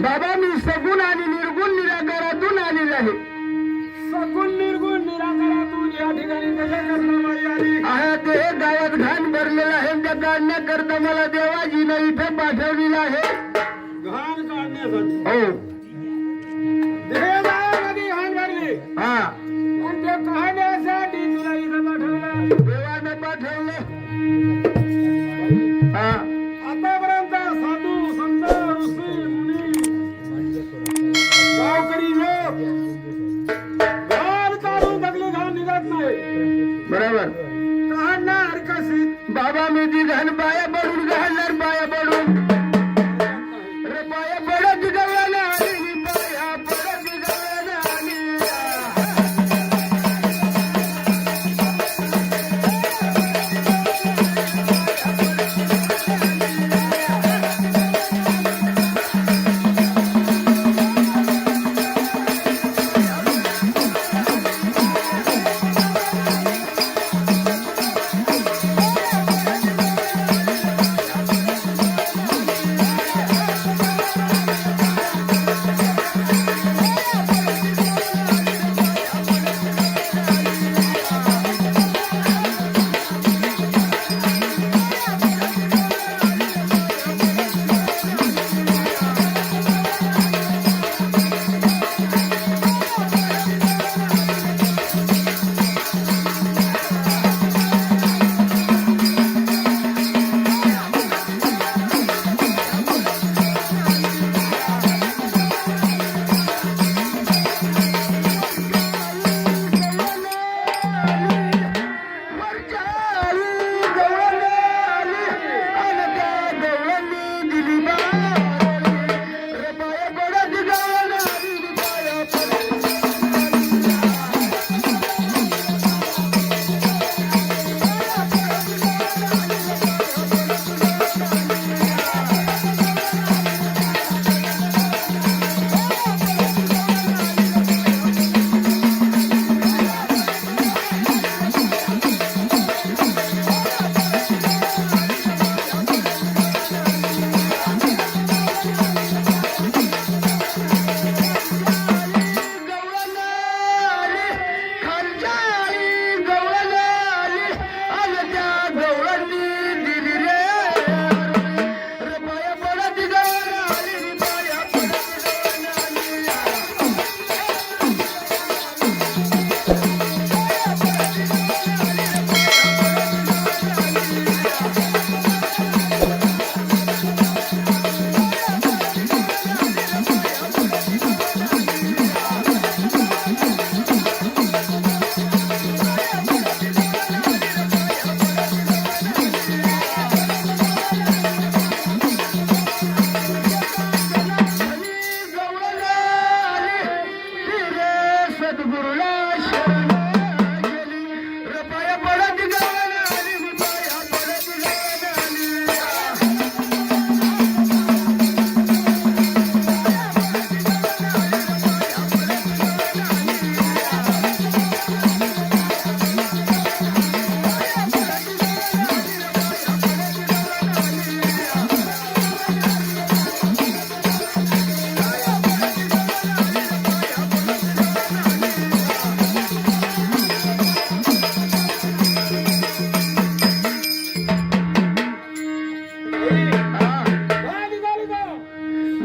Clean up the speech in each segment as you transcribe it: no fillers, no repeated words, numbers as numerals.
बाबा मी सगुण आणि निर्गुण निराकारातून आलेले आहे. सगुण निर्गुण निराकारातून या ठिकाणी कशा करता आली आहे ते गावात घाण भरलेलं आहे. त्या काढण्याकरता मला देवाजीनं इथे पाठवलेलं आहे. घाण काढण्यासाठी हो देवामध्ये घाण भरली हा आणि ते काढण्यासाठी तुला इथं पाठवलं. देवानं पाठवलं. हा आतापर्यंत साधू संत ऋषी मुनी गावकरी लोक घाण काढून टाकली घाण निघत नाही. बरोबर काढणार कशी बाबा मी ती घाण पाया पडून घालणार पाया पडून रे पाया पडत गव्यानं आली पाया पडत गव्यानं आली.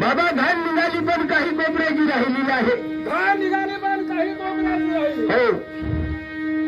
बाबा घाण निघाली पण काही कोपऱ्याची राहिलेली आहे. घाण निघाली पण काही कोपऱ्याची राहिली. हो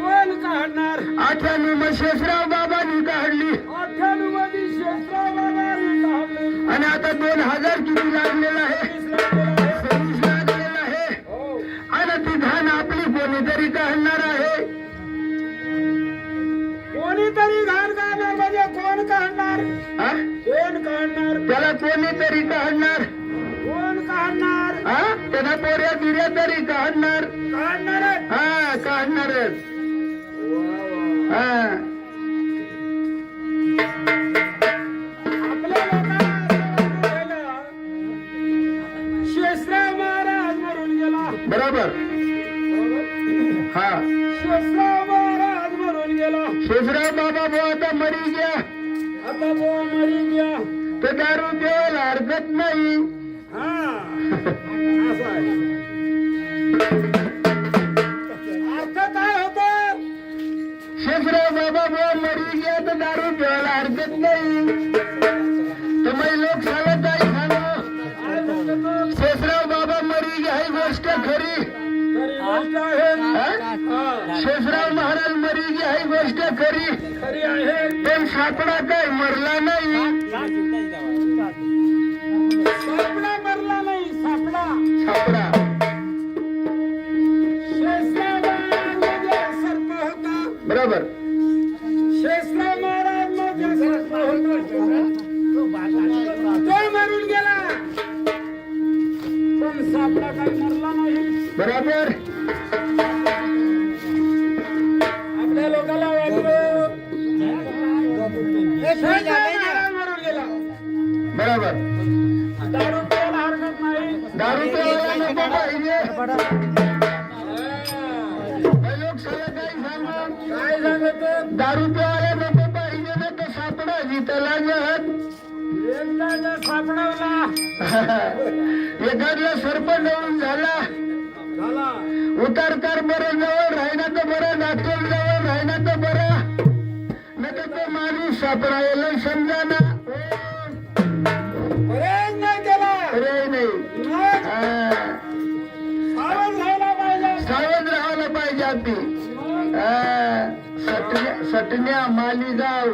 कोण काढणार? 98 शेषराव बाबांनी काढली 98 मध्ये शेषराव बाबांनी काढली आणि आता 2000 किती लागलेला आहे. 26 लागलेला आहे. आणि ती घाण आपली कोणीतरी काढणार आहे. कोणीतरी घाण काढणार म्हणजे कोण काढणार? कोण काढणार? त्याला कोणीतरी काढणार. कोण काढणार? त्याला पोऱ्या बिऱ्या तरी काढणार. काढणार हा काढणारच. हा आपल्या लोकांना शेषराव महाराज मरून गेला. बरोबर. हा शेषराव महाराज मरून गेला. शेषराव बाबा भाऊ आता मरी गया. आता तो मरी गया तर दारू प्यायला हरकत नाही. असं आहे. अर्थ काय होतो? शेषराव बाबा बुवा मरी गया तर दारू प्यायला हरकत नाही. तुम्ही लोक सांगत आहे सांगा. काय म्हणतो तो? शेषराव बाबा मरी गया ही गोष्ट खरी. खरी गोष्ट आहे. हा? हा, शेषराव महाराज मरी गया ही गोष्ट खरी. खरी आहे. पण सापडा काय मरला नाही. सापडा मरला नाही. सापडा सापडा शेषरावामध्ये सर्प होता. बरोबर. शेषराव महाराज मध्ये सर्प होता. तो मरून गेला. पण सापडा काही मरला नाही. बरोबर. आपल्या लोकांना वाटलं शेषराव महाराज मरून गेला. बरोबर. दारू प्यायला हरकत नाही. दारू प्यायला नको पाहिजे. हे लोक सगळं काही सांगा. काय सांगतो? दारू प्यायला नको पाहिजे ना तर सापडा जिथला जहत. एकदा जर सापडवला एखादला सर्प डवून झाला झाला. उतारकार बरं जवळ राहिना तर बरं नाटोल जवळ राहिना तर बरं नाही तर तो माणूस सापडायला समजा ना. प्रयत्न नाही केला. अरे नाही. मग हा. सावध राहायला पाहिजे. सावध राहायला पाहिजे आपली. मग सटण्या मालीगाव.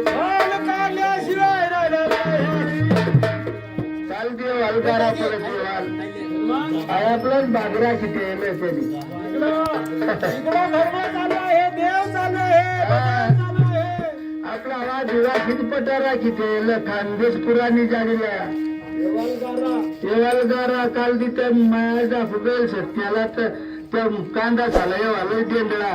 भाल काढल्याशिवाय राहिलं नाही. चालते वालकारा परत वाल मग आपलाच बाजरा किती आहे त्यांनी. इकडं धर्म चालू आहे. देव चालू आहे. भजन चालू आहे. आपला आवाज हिवा खिदपटारा किती खानदेश पुराणी झालेला. येवालगारा काल तिथे मायाचा फुगेल सत्याला तर त्या कांदा झाला येवाला डेंडळा.